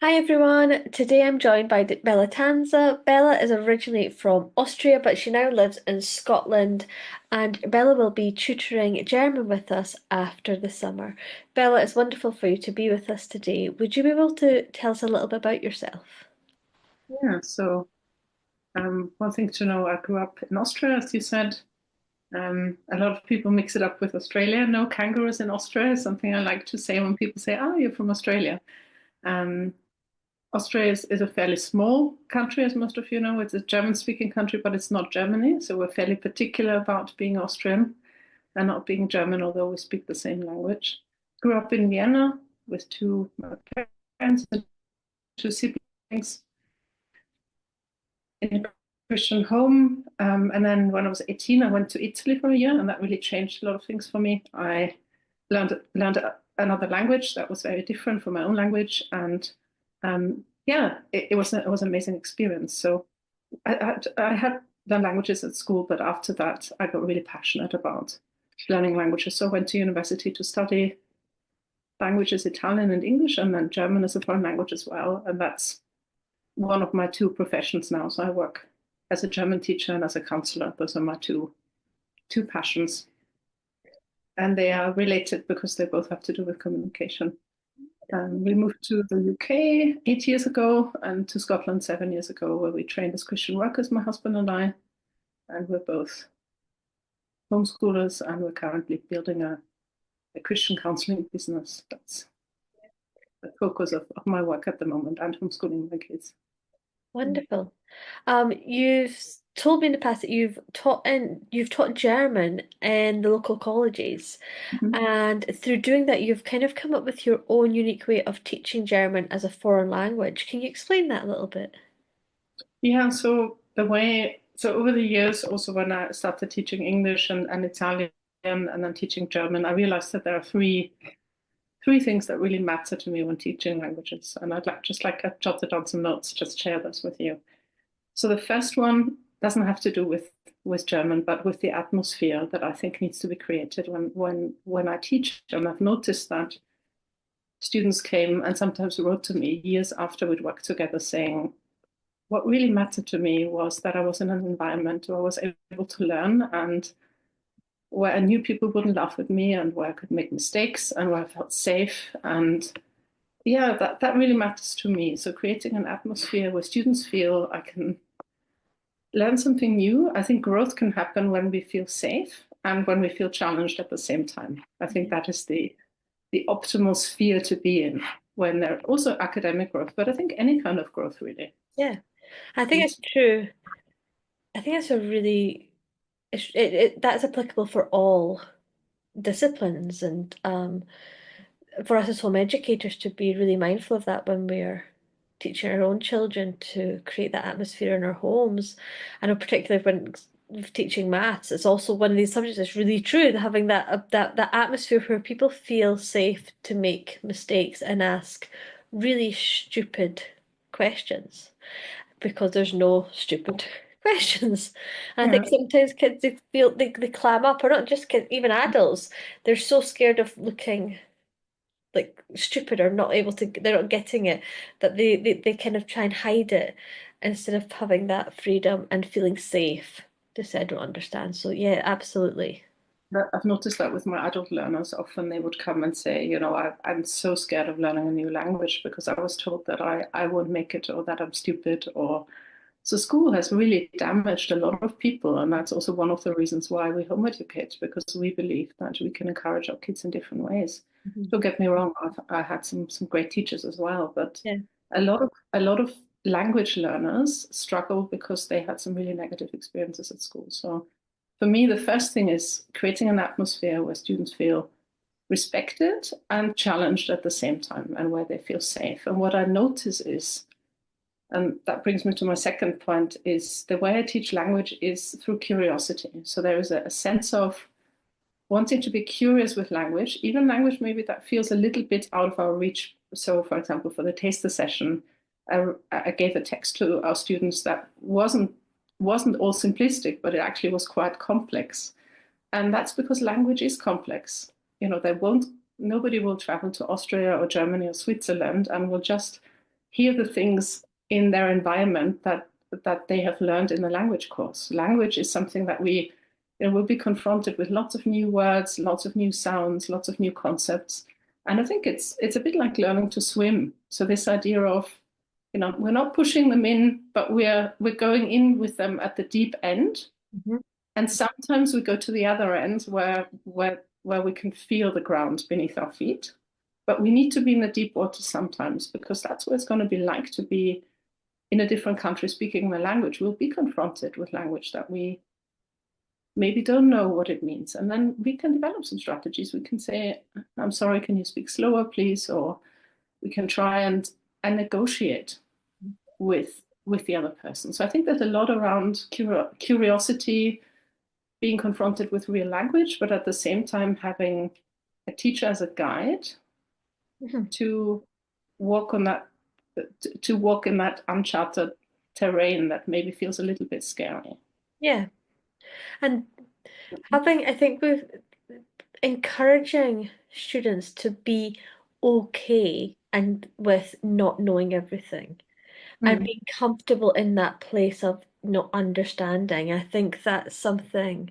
Hi everyone, today I'm joined by Bella Tanzer. Bella is originally from Austria, but she now lives in Scotland, and Bella will be tutoring German with us after the summer. Bella, it's wonderful for you to be with us today. Would you be able to tell us a little bit about yourself? Yeah, so one thing to know, I grew up in Austria, as you said. A lot of people mix it up with Australia. No kangaroos in Austria is something I like to say when people say, oh, you're from Australia. Um, Austria is a fairly small country, as most of you know. It's a German-speaking country, but it's not Germany. So we're fairly particular about being Austrian and not being German, although we speak the same language. Grew up in Vienna with my parents and two siblings in a Christian home. And then when I was 18, I went to Italy for a year, and that really changed a lot of things for me. I learned another language that was very different from my own language, and yeah, it was an amazing experience. So I had done languages at school, but after that, I got really passionate about learning languages. So I went to university to study languages, Italian and English, and then German as a foreign language as well. And that's one of my two professions now. So I work as a German teacher and as a counselor. Those are my two passions, and they are related because they both have to do with communication. We moved to the UK 8 years ago and to Scotland 7 years ago, where we trained as Christian workers, my husband and I, and we're both homeschoolers, and we're currently building a Christian counseling business. That's the focus of my work at the moment, and homeschooling my kids. Wonderful. You've told me in the past that you've taught German in the local colleges, Mhm. and through doing that, you've kind of come up with your own unique way of teaching German as a foreign language. Can you explain that a little bit? Yeah, so over the years, also when I started teaching English and Italian and then teaching German, I realized that there are three things that really matter to me when teaching languages. And I've jotted down some notes, just share those with you. So the first one doesn't have to do with German, but with the atmosphere that I think needs to be created when I teach. And I've noticed that students came and sometimes wrote to me years after we'd worked together saying, what really mattered to me was that I was in an environment where I was able to learn and where I knew people wouldn't laugh at me and where I could make mistakes and where I felt safe. And yeah, that really matters to me. So creating an atmosphere where students feel I can learn something new. I think growth can happen when we feel safe and when we feel challenged at the same time. I think that is the optimal sphere to be in when there also academic growth, but I think any kind of growth really. Yeah, I think And it's true. I think that's a really that's applicable for all disciplines, and for us as home educators to be really mindful of that when we're teaching our own children to create that atmosphere in our homes. I know particularly when teaching maths, it's also one of these subjects that's really true, having that atmosphere where people feel safe to make mistakes and ask really stupid questions because there's no stupid questions. And I yeah, think sometimes kids they clam up, or not just kids, even adults, they're so scared of looking like stupid or not able to, they're not getting it, that they kind of try and hide it instead of having that freedom and feeling safe to say I don't understand. So yeah, absolutely. I've noticed that with my adult learners, often they would come and say, I'm so scared of learning a new language because I was told that I won't make it or that I'm stupid or so school has really damaged a lot of people. And that's also one of the reasons why we home educate, because we believe that we can encourage our kids in different ways. Mhm. Don't get me wrong, I had some great teachers as well, but Yeah. a lot of language learners struggle because they had some really negative experiences at school. So for me, the first thing is creating an atmosphere where students feel respected and challenged at the same time and where they feel safe. And what I notice is, and that brings me to my second point, is the way I teach language is through curiosity. So there is a sense of wanting to be curious with language, even language maybe that feels a little bit out of our reach. So for example, for the taster session, I gave a text to our students that wasn't all simplistic, but it actually was quite complex. And that's because language is complex. Nobody will travel to Austria or Germany or Switzerland and will just hear the things in their environment that they have learned in the language course. Language is something that we will be confronted with lots of new words, lots of new sounds, lots of new concepts. And I think it's a bit like learning to swim. So this idea of, we're not pushing them in, but we're going in with them at the deep end. Mhm. And sometimes we go to the other end where we can feel the ground beneath our feet. But we need to be in the deep water sometimes, because that's what it's going to be like to be in a different country speaking the language. We'll be confronted with language that we maybe don't know what it means. And then we can develop some strategies. We can say, I'm sorry, can you speak slower, please? Or we can try and negotiate with the other person. So I think there's a lot around curiosity, being confronted with real language, but at the same time having a teacher as a guide Mhm. to walk on that to walk in that uncharted terrain that maybe feels a little bit scary. Yeah. And I think with encouraging students to be okay and with not knowing everything and Mm. being comfortable in that place of not understanding. I think that's something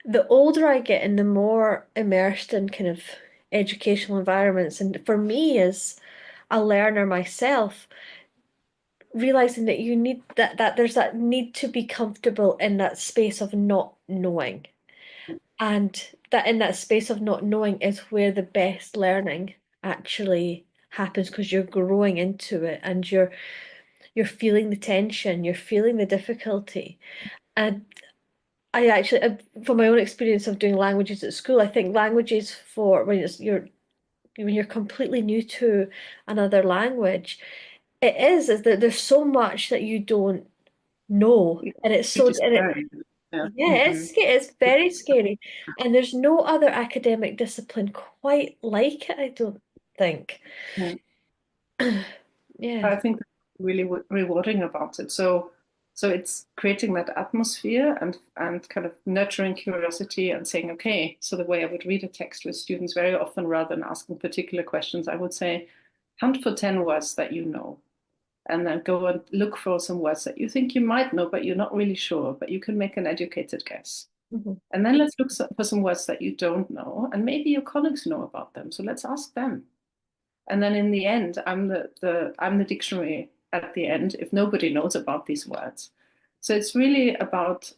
the older I get and the more immersed in kind of educational environments, and for me as a learner myself, realizing that you need that there's that need to be comfortable in that space of not knowing. And that in that space of not knowing is where the best learning actually happens because you're growing into it and you're feeling the tension, you're feeling the difficulty. And I actually, from my own experience of doing languages at school, I think languages for when you're completely new to another language, is that there's so much that you don't know, and it's so Pretty and it scary. Yeah. yeah, Mm-hmm. it's very scary, and there's no other academic discipline quite like it, I don't think. Yeah. Yeah. I think that's really rewarding about it. So it's creating that atmosphere and kind of nurturing curiosity and saying, okay, so the way I would read a text with students very often, rather than asking particular questions, I would say, hunt for 10 words that you know, and then go and look for some words that you think you might know, but you're not really sure, but you can make an educated guess. Mhm. And then let's look for some words that you don't know, and maybe your colleagues know about them. So let's ask them. And then in the end, I'm the dictionary at the end if nobody knows about these words. So it's really about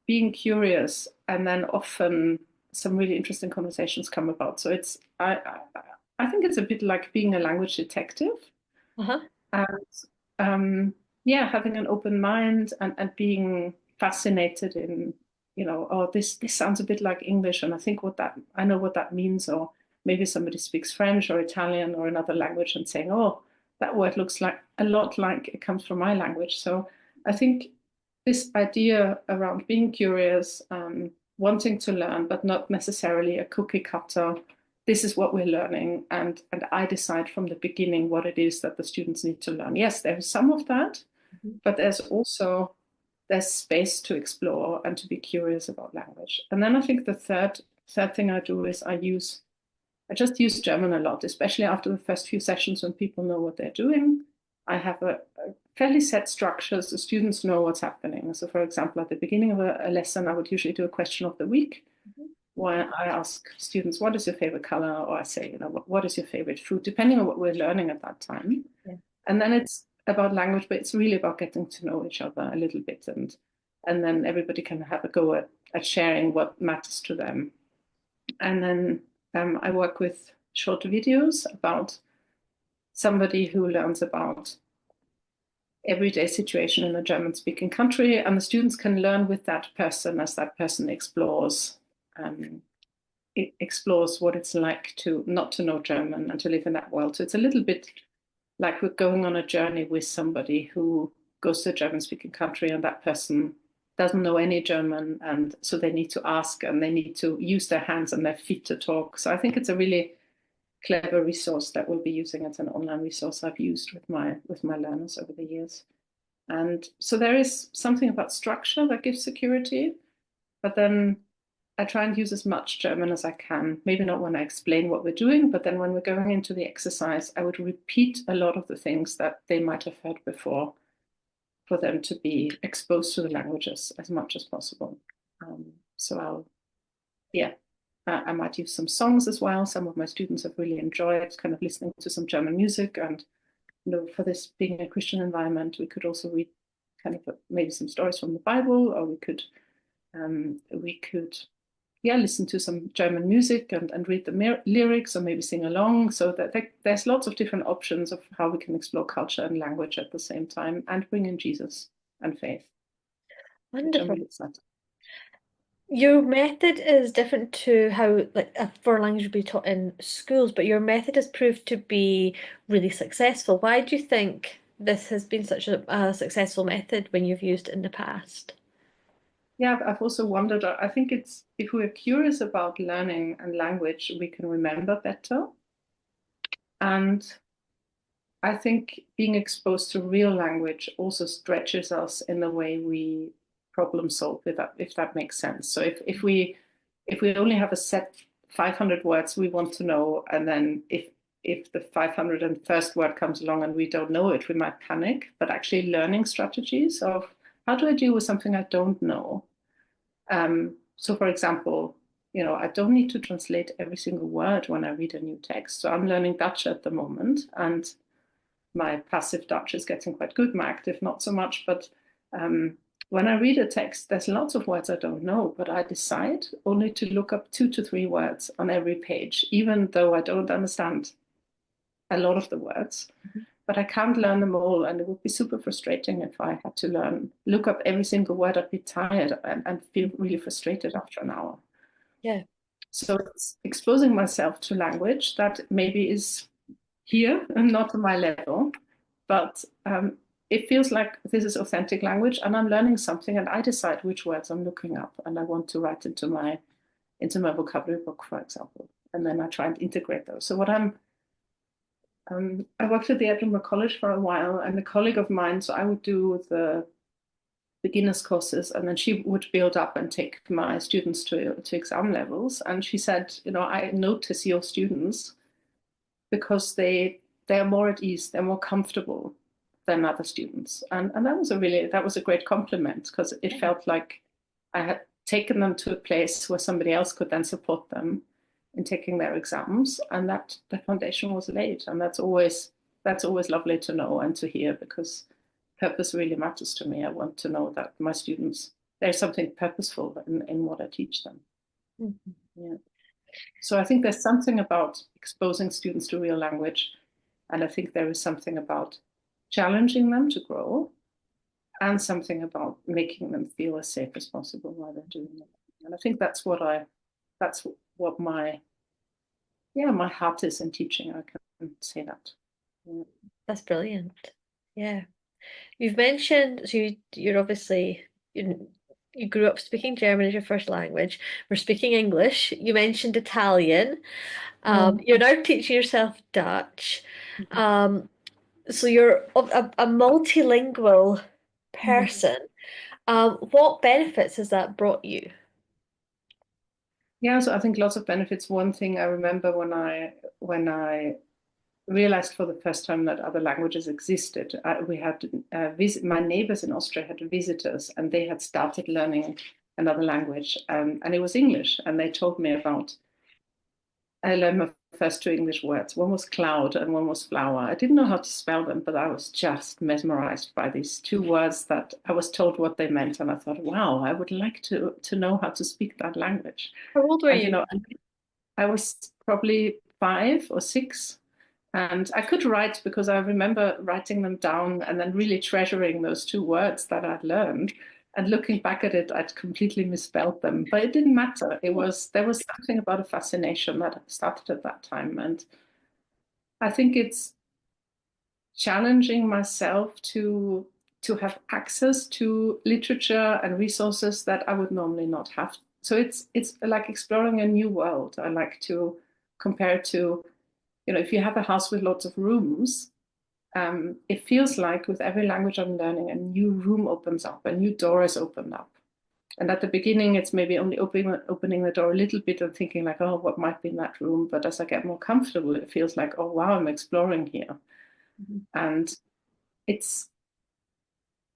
being curious, and then often some really interesting conversations come about. So I think it's a bit like being a language detective, Uh-huh. and yeah, having an open mind and being fascinated in, oh, this sounds a bit like English, and I know what that means. Or maybe somebody speaks French or Italian or another language and saying, oh, that word looks like a lot like it comes from my language. So I think this idea around being curious, wanting to learn, but not necessarily a cookie cutter. This is what we're learning, and I decide from the beginning what it is that the students need to learn. Yes, there's some of that, Mhm. but there's space to explore and to be curious about language. And then I think the third thing I do is I just use German a lot, especially after the first few sessions when people know what they're doing. I have a fairly set structure so students know what's happening. So, for example, at the beginning of a lesson, I would usually do a question of the week where I ask students, what is your favorite color? Or I say, what is your favorite food, depending on what we're learning at that time. Yeah. And then it's about language, but it's really about getting to know each other a little bit. And then everybody can have a go at sharing what matters to them. And then I work with short videos about somebody who learns about everyday situation in a German speaking country, and the students can learn with that person as that person um, explores what it's like to not to know German and to live in that world. So it's a little bit like we're going on a journey with somebody who goes to a German speaking country, and that person doesn't know any German, and so they need to ask and they need to use their hands and their feet to talk. So I think it's a really clever resource that we'll be using. It's an online resource I've used with my learners over the years. And so there is something about structure that gives security, but then I try and use as much German as I can. Maybe not when I explain what we're doing, but then when we're going into the exercise, I would repeat a lot of the things that they might have heard before for them to be exposed to the languages as much as possible. So yeah, I might use some songs as well. Some of my students have really enjoyed kind of listening to some German music. And for this being a Christian environment, we could also read kind of maybe some stories from the Bible, or we could yeah, listen to some German music and read the lyrics, or maybe sing along. So that there's lots of different options of how we can explore culture and language at the same time and bring in Jesus and faith, which I'm Wonderful. really excited. Your method is different to how like a foreign language would be taught in schools, but your method has proved to be really successful. Why do you think this has been such a successful method when you've used it in the past? Yeah, I've also wondered, I think it's if we're curious about learning and language, we can remember better. And I think being exposed to real language also stretches us in the way we problem solve, if that makes sense. So if we only have a set 500 words we want to know, and then if the 501st word comes along and we don't know it, we might panic. But actually learning strategies of how do I deal with something I don't know? So for example, I don't need to translate every single word when I read a new text. So I'm learning Dutch at the moment, and my passive Dutch is getting quite good, my active not so much. But when I read a text, there's lots of words I don't know, but I decide only to look up 2 to 3 words on every page, even though I don't understand a lot of the words. But I can't learn them all, and it would be super frustrating if I had to look up every single word. I'd be tired and feel really frustrated after an hour. Yeah. So it's exposing myself to language that maybe is here and not on my level, but it feels like this is authentic language, and I'm learning something, and I decide which words I'm looking up, and I want to write into my vocabulary book, for example, and then I try and integrate those. So I worked at the Edinburgh College for a while, and a colleague of mine, so I would do the beginners courses, and then she would build up and take my students to exam levels. And she said, I notice your students because they're more at ease, they're more comfortable than other students. And that was a great compliment, because it felt like I had taken them to a place where somebody else could then support them in taking their exams, and that the foundation was laid. And that's always lovely to know and to hear, because purpose really matters to me. I want to know that my students, there's something purposeful in what I teach them. Mhm. Yeah. So I think there's something about exposing students to real language, and I think there is something about challenging them to grow, and something about making them feel as safe as possible while they're doing it. And I think that's what my heart is in teaching. I can say that. Yeah. That's brilliant. Yeah. You've mentioned, so you're obviously, you grew up speaking German as your first language. We're speaking English. You mentioned Italian. Mm. You're now teaching yourself Dutch. Um, so you're a multilingual Mm. person. What benefits has that brought you? Yeah, so I think lots of benefits. One thing I remember when I realized for the first time that other languages existed. We had my neighbors in Austria had visitors, and they had started learning another language, and it was English. And they told me about. I learned my first 2 English words. One was cloud and one was flower. I didn't know how to spell them, but I was just mesmerized by these 2 words that I was told what they meant, and I thought, wow, I would like to know how to speak that language. How old were And you? I was probably 5 or 6. And I could write, because I remember writing them down and then really treasuring those 2 words that I'd learned. And looking back at it, I'd completely misspelled them, but it didn't matter. There was something about a fascination that started at that time. And I think it's challenging myself to have access to literature and resources that I would normally not have. So it's like exploring a new world. I like to compare it to, if you have a house with lots of rooms, it feels like with every language I'm learning, a new room opens up, a new door is opened up. And at the beginning, it's maybe only opening the door a little bit and thinking like, oh, what might be in that room? But as I get more comfortable, it feels like, oh, wow, I'm exploring here. Mhm. And it's,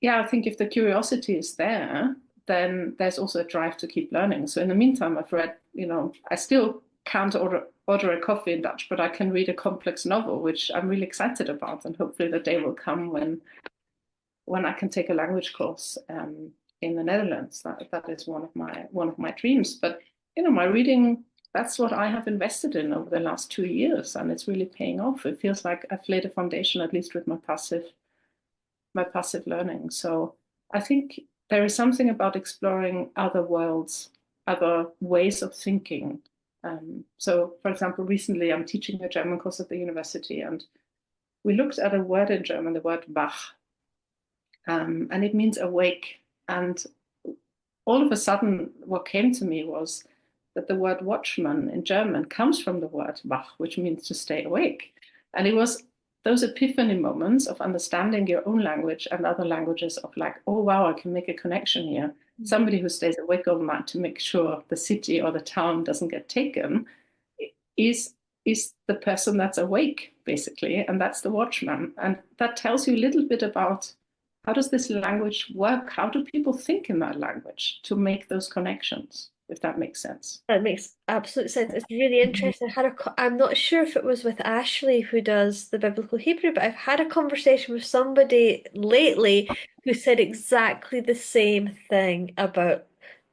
yeah, I think if the curiosity is there, then there's also a drive to keep learning. So in the meantime, I've read, I still can't order a coffee in Dutch, but I can read a complex novel, which I'm really excited about. And hopefully the day will come when I can take a language course in the Netherlands. That is one of my dreams. But my reading, that's what I have invested in over the last 2 years, and it's really paying off. It feels like I've laid a foundation, at least with my passive learning. So I think there is something about exploring other worlds, other ways of thinking. So, for example, recently I'm teaching a German course at the university, and we looked at a word in German, the word wach, and it means awake. And all of a sudden, what came to me was that the word watchman in German comes from the word wach, which means to stay awake. And it was those epiphany moments of understanding your own language and other languages of like, oh, wow, I can make a connection here. Somebody who stays awake all night to make sure the city or the town doesn't get taken is is the person that's awake, basically, and that's the watchman. And that tells you a little bit about how does this language work? How do people think in that language to make those connections, if that makes sense? That makes absolute sense. It's really interesting. I'm not sure if it was with Ashley who does the biblical Hebrew, but I've had a conversation with somebody lately who said exactly the same thing about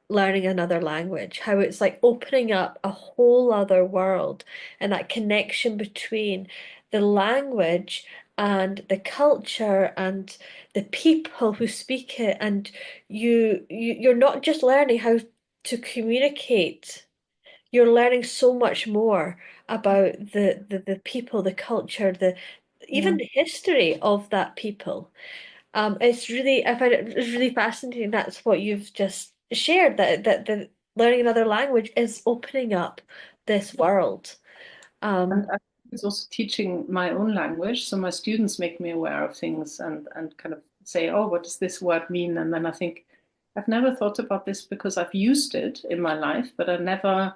learning another language, how it's like opening up a whole other world and that connection between the language and the culture and the people who speak it, and you're not just learning how to communicate, you're learning so much more about the people, the culture, the even Yeah. the history of that people. It's really, I find it really fascinating. That's what you've just shared, that the learning another language is opening up this world. And Um, I think it's also teaching my own language. So my students make me aware of things and kind of say, oh, what does this word mean? And then I think I've never thought about this because I've used it in my life, but I never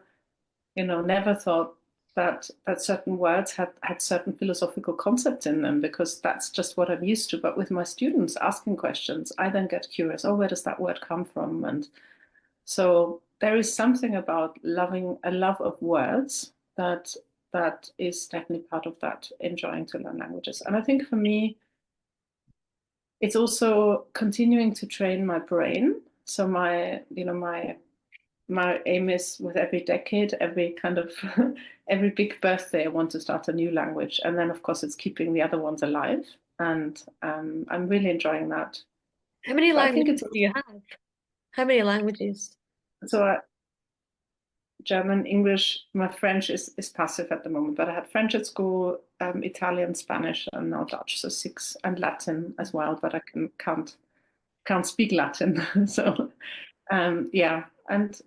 thought that certain words had certain philosophical concepts in them because that's just what I'm used to. But with my students asking questions, I then get curious. Oh, where does that word come from? And so there is something about loving a love of words that is definitely part of that enjoying to learn languages. And I think for me, it's also continuing to train my brain. So my aim is with every decade, every kind of every big birthday, I want to start a new language, and then of course it's keeping the other ones alive. And I'm really enjoying that. how many But I think languages it's do you have? How many languages? so German, English. My French is passive at the moment, but I had French at school, Italian, Spanish, and now Dutch, so six, and Latin as well. But I can't speak Latin, so yeah. And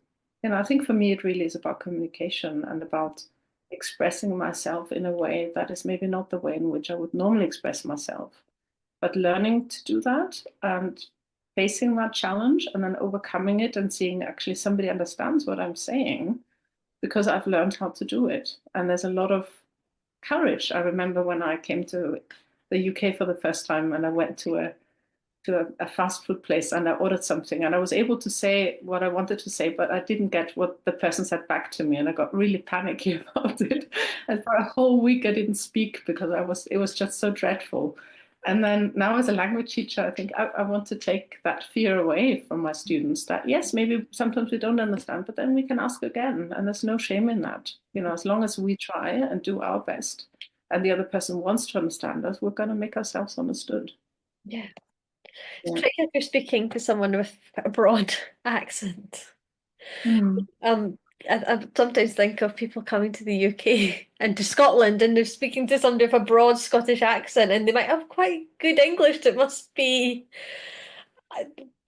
I think for me it really is about communication and about expressing myself in a way that is maybe not the way in which I would normally express myself, but learning to do that and facing that challenge and then overcoming it and seeing actually somebody understands what I'm saying because I've learned how to do it. And there's a lot of courage. I remember when I came to the UK for the first time and I went to a fast food place and I ordered something and I was able to say what I wanted to say, but I didn't get what the person said back to me and I got really panicky about it. And for a whole week I didn't speak because it was just so dreadful. And then now as a language teacher, I think I want to take that fear away from my students that yes, maybe sometimes we don't understand, but then we can ask again. And there's no shame in that. As long as we try and do our best and the other person wants to understand us, we're going to make ourselves understood. Yeah. It's Yeah. pretty like you're speaking to someone with a broad accent. Mm. Um, I sometimes think of people coming to the UK and to Scotland and they're speaking to somebody with a broad Scottish accent and they might have quite good English. It must be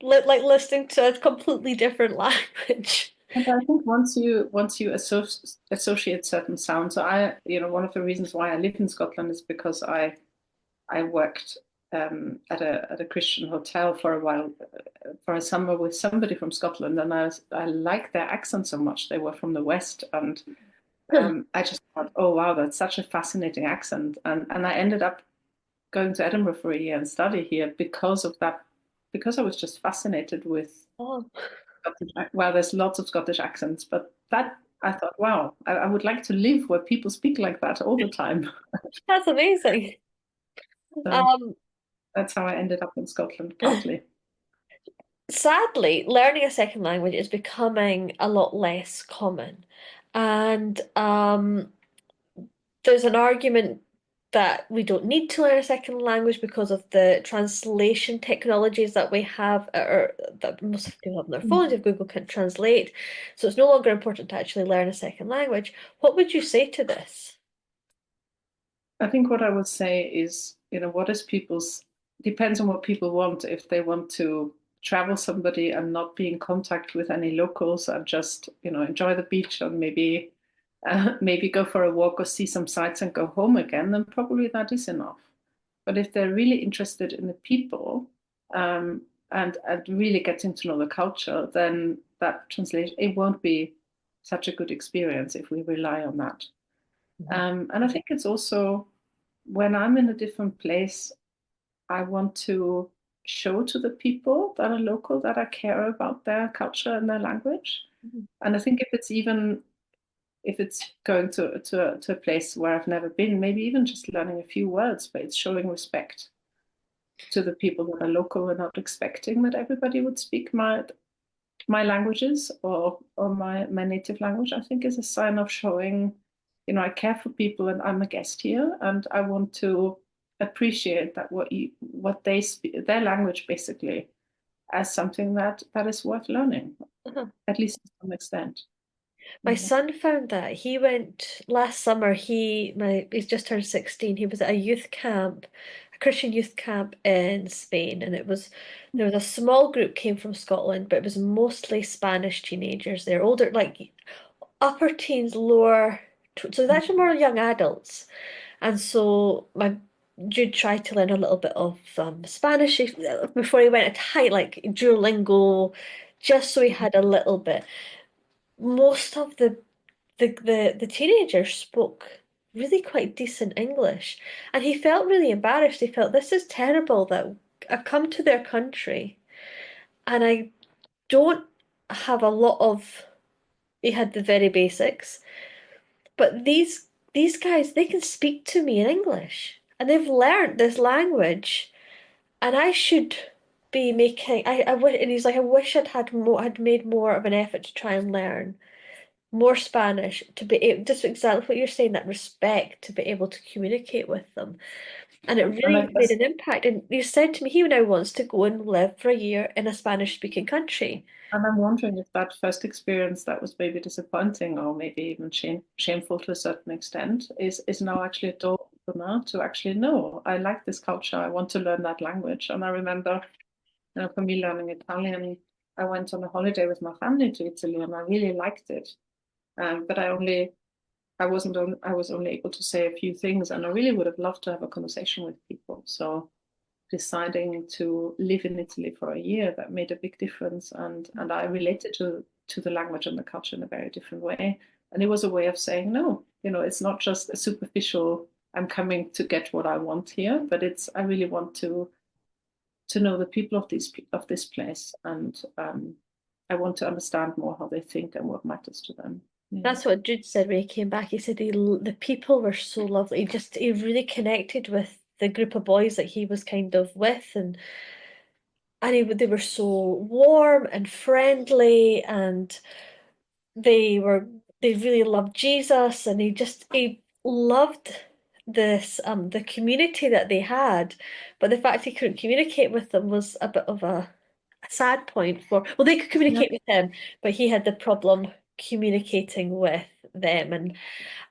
like listening to a completely different language. And I think once you associate certain sounds, so one of the reasons why I live in Scotland is because I worked at a Christian hotel for a while, for a summer with somebody from Scotland, and I liked their accent so much. They were from the West, and I just thought, oh wow, that's such a fascinating accent, and I ended up going to Edinburgh for a year and study here because of that, because I was just fascinated with Oh, Scottish. Well, there's lots of Scottish accents, but that I thought, wow, I would like to live where people speak like that all the time. that's amazing. So Um, that's how I ended up in Scotland, partly. Sadly, learning a second language is becoming a lot less common. And there's an argument that we don't need to learn a second language because of the translation technologies that we have, or that most people have on their phones, if Google can translate. So it's no longer important to actually learn a second language. What would you say to this? I think what I would say is, what is people's, depends on what people want. If they want to travel somebody and not be in contact with any locals and just, enjoy the beach and maybe go for a walk or see some sights and go home again, then probably that is enough. But if they're really interested in the people, and really getting to know the culture, then that translation, it won't be such a good experience if we rely on that. Mhm. And I think it's also when I'm in a different place, I want to show to the people that are local that I care about their culture and their language. Mhm. And I think if it's going to a place where I've never been, maybe even just learning a few words, but it's showing respect to the people that are local and not expecting that everybody would speak my languages or my native language, I think is a sign of showing, I care for people and I'm a guest here and I want to appreciate that what they speak, their language basically, as something that is worth learning, Uh-huh. at least to some extent. My Yeah. son found that. He went last summer. He's just turned 16. He was at a youth camp, a Christian youth camp in Spain, and there was a small group came from Scotland, but it was mostly Spanish teenagers. They're older, like upper teens, so they're actually more young adults. And so my Jude tried to learn a little bit of Spanish before he went to hike, like Duolingo, just so he had a little bit. Most of the teenagers spoke really quite decent English, and he felt really embarrassed. He felt this is terrible that I've come to their country and I don't have a lot of. He had the very basics, but these guys they can speak to me in English and they've learned this language, and I should be making. I wish, and he's like, I wish had made more of an effort to try and learn more Spanish to be able, just exactly what you're saying, that respect to be able to communicate with them. And it And I really made guess, an impact. And you said to me he now wants to go and live for a year in a Spanish speaking country. and I'm wondering if that first experience that was maybe disappointing or maybe even shameful to a certain extent is now actually a door opener to actually know I like this culture. I want to learn that language. And I remember, for me learning Italian, I went on a holiday with my family to Italy and I really liked it. But I was only able to say a few things, and I really would have loved to have a conversation with people. So deciding to live in Italy for a year, that made a big difference, and I related to the language and the culture in a very different way. And it was a way of saying no. It's not just a superficial. I'm coming to get what I want here, but it's I really want to know the people of this place, and I want to understand more how they think and what matters to them. Yeah. That's what Jude said when he came back. He said the people were so lovely. He really connected with the group of boys that he was kind of with, and they were so warm and friendly, and they really loved Jesus, and he loved the community that they had. But the fact he couldn't communicate with them was a bit of a sad point for, well, they could Yeah. communicate with him, but he had the problem communicating with them.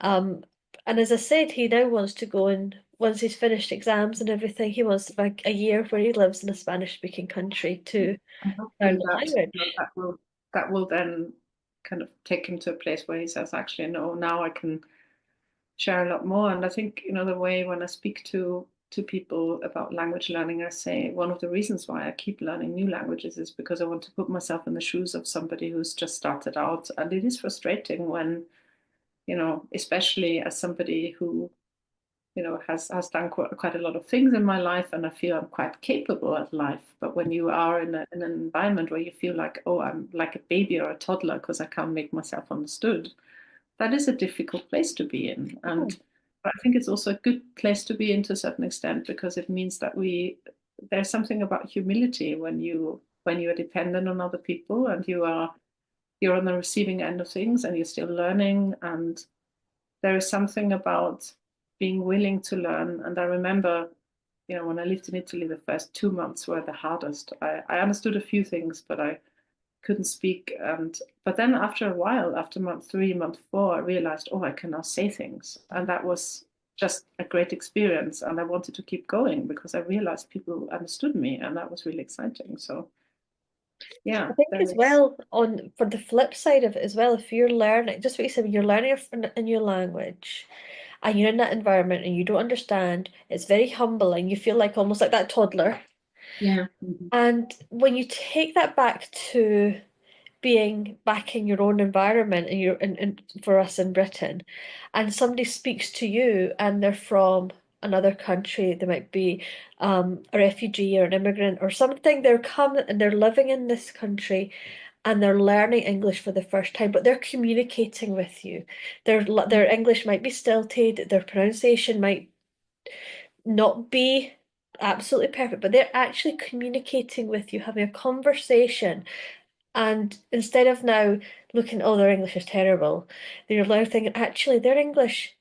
And as I said, he now wants to go, and once he's finished exams and everything, he wants like a year where he lives in a Spanish speaking country to And learn hopefully the language. that will then kind of take him to a place where he says, actually, no, now I can share a lot more. And I think, the way when I speak to to people about language learning, I say one of the reasons why I keep learning new languages is because I want to put myself in the shoes of somebody who's just started out. And it is frustrating when, especially as somebody who, has done quite a lot of things in my life, and I feel I'm quite capable at life. But when you are in an environment where you feel like, oh, I'm like a baby or a toddler because I can't make myself understood, that is a difficult place to be in. And I think it's also a good place to be in to a certain extent, because it means that there's something about humility when you are dependent on other people, and you're on the receiving end of things and you're still learning. And there is something about being willing to learn. And I remember, when I lived in Italy, the first 2 months were the hardest. I understood a few things, but I couldn't speak. But then after a while, after month 3, month 4, I realized, oh, I can now say things. And that was just a great experience. And I wanted to keep going because I realized people understood me, and that was really exciting. So I yeah, think there as is. well, on for the flip side of it as well, if you're learning, just what you said, when you're learning a new language and you're in that environment and you don't understand, it's very humbling. You feel like almost like that toddler. Yeah. Mhm. And when you take that back to being back in your own environment and and for us in Britain, and somebody speaks to you and they're from another country, they might be a refugee or an immigrant or something, they're coming and they're living in this country and they're learning English for the first time, but they're communicating with you. Their English might be stilted, their pronunciation might not be absolutely perfect, but they're actually communicating with you, having a conversation. And instead of now looking, oh, their English is terrible, they're learning thinking, actually, their English,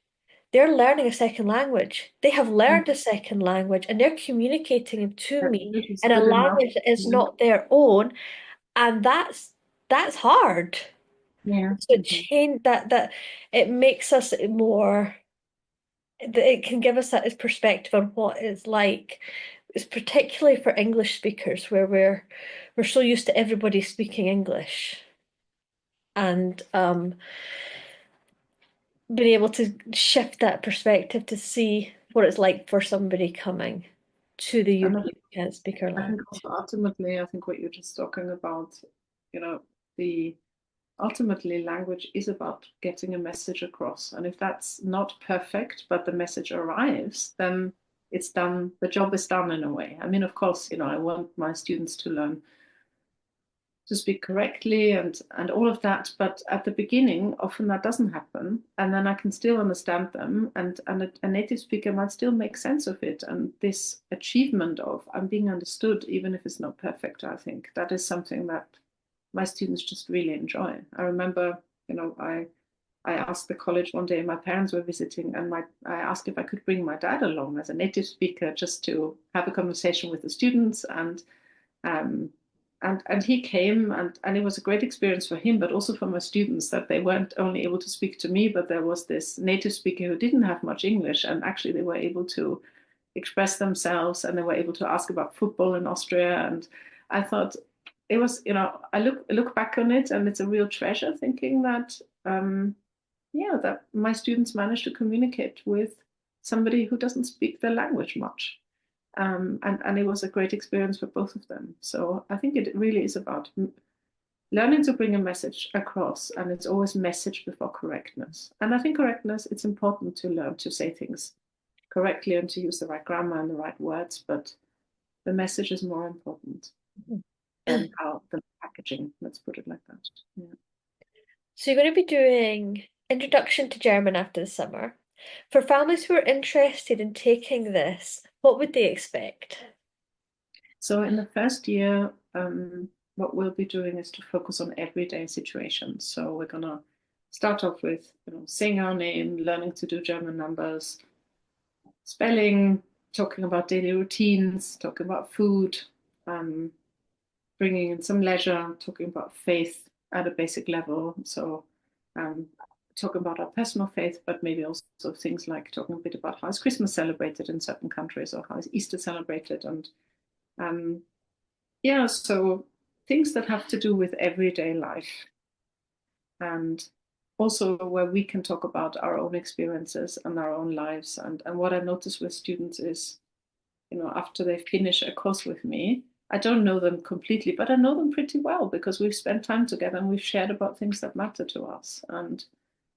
they're learning a second language. They have learned a second language and they're communicating to me It's in a good enough. language that is Yeah. not their own. And that's hard. Yeah. So Mhm. change that it makes us more, it can give us that perspective on what it's like. It's particularly for English speakers where we're so used to everybody speaking English. And being able to shift that perspective to see what it's like for somebody coming to the And UK who can't speak our I think language. also ultimately, I think what you're just talking about, the ultimately language is about getting a message across. And if that's not perfect, but the message arrives, then it's done, the job is done in a way. I mean, of course, I want my students to learn to speak correctly and all of that, but at the beginning often that doesn't happen, and then I can still understand them, and a native speaker might still make sense of it. And this achievement of I'm being understood, even if it's not perfect, I think that is something that my students just really enjoy. I remember, I asked the college one day, my parents were visiting, and I asked if I could bring my dad along as a native speaker just to have a conversation with the students. Um, and he came, and it was a great experience for him, but also for my students, that they weren't only able to speak to me, but there was this native speaker who didn't have much English, and actually they were able to express themselves, and they were able to ask about football in Austria. And I thought it was, I look back on it, and it's a real treasure, thinking that yeah, that my students managed to communicate with somebody who doesn't speak the language much. And it was a great experience for both of them. So I think it really is about learning to bring a message across, and it's always message before correctness. And I think correctness, it's important to learn to say things correctly and to use the right grammar and the right words, but the message is more important than how the packaging, let's put it like that. Yeah. So you're going to be doing Introduction to German after the summer. For families who are interested in taking this, what would they expect? So in the first year, what we'll be doing is to focus on everyday situations. So we're gonna start off with, saying our name, learning to do German numbers, spelling, talking about daily routines, talking about food, um, bringing in some leisure, talking about faith at a basic level. So um, talking about our personal faith, but maybe also things like talking a bit about how is Christmas celebrated in certain countries, or how is Easter celebrated. And um, yeah, so things that have to do with everyday life, and also where we can talk about our own experiences and our own lives. And what I notice with students is after they finish a course with me. I don't know them completely, but I know them pretty well because we've spent time together and we've shared about things that matter to us. And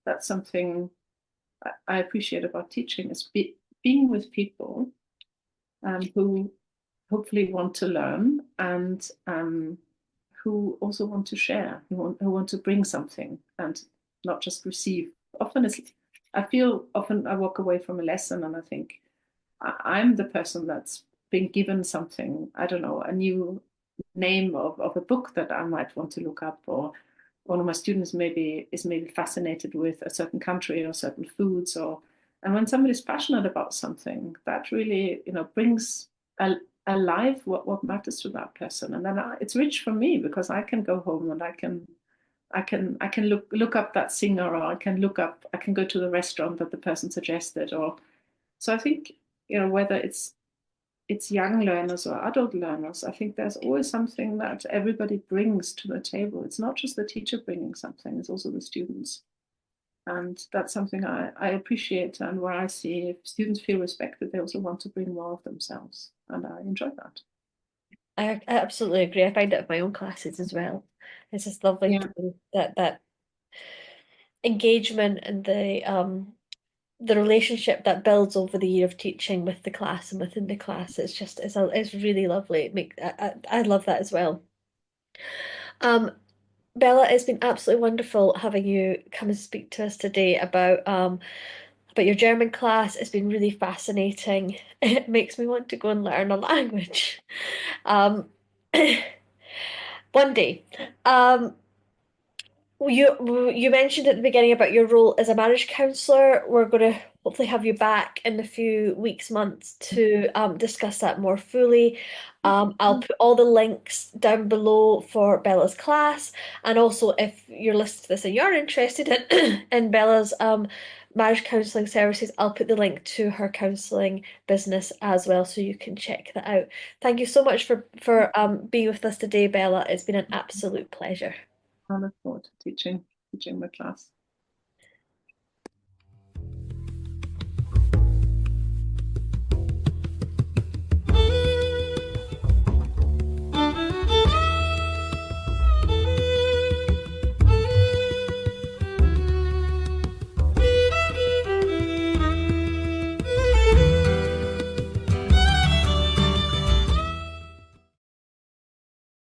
that's something I appreciate about teaching is being with people who hopefully want to learn and who also want to share, who want to bring something and not just receive. Often often I walk away from a lesson and I think I'm the person that's been given something, I don't know, a new name of a book that I might want to look up, or one of my students maybe fascinated with a certain country or certain foods, and when somebody's passionate about something, that really brings alive what matters to that person, and then it's rich for me because I can go home and I can look up that singer, or I can go to the restaurant that the person suggested, or so I think whether it's young learners or adult learners, I think there's always something that everybody brings to the table. It's not just the teacher bringing something, it's also the students. And that's something I appreciate, and where I see if students feel respected, they also want to bring more of themselves. And I enjoy that. I absolutely agree. I find it in my own classes as well. It's just lovely Yeah, to that engagement and the relationship that builds over the year of teaching with the class and within the class. It's really lovely. I love that as well. Um, Bella, it's been absolutely wonderful having you come and speak to us today about your German class. It's been really fascinating. It makes me want to go and learn a language. Um, one day. Um, you mentioned at the beginning about your role as a marriage counselor. We're going to hopefully have you back in a few weeks, months to discuss that more fully. I'll put all the links down below for Bella's class, and also if you're listening to this and you're interested in in Bella's marriage counselling services, I'll put the link to her counselling business as well, so you can check that out. Thank you so much for being with us today, Bella. It's been an absolute pleasure. I look forward to teaching my class.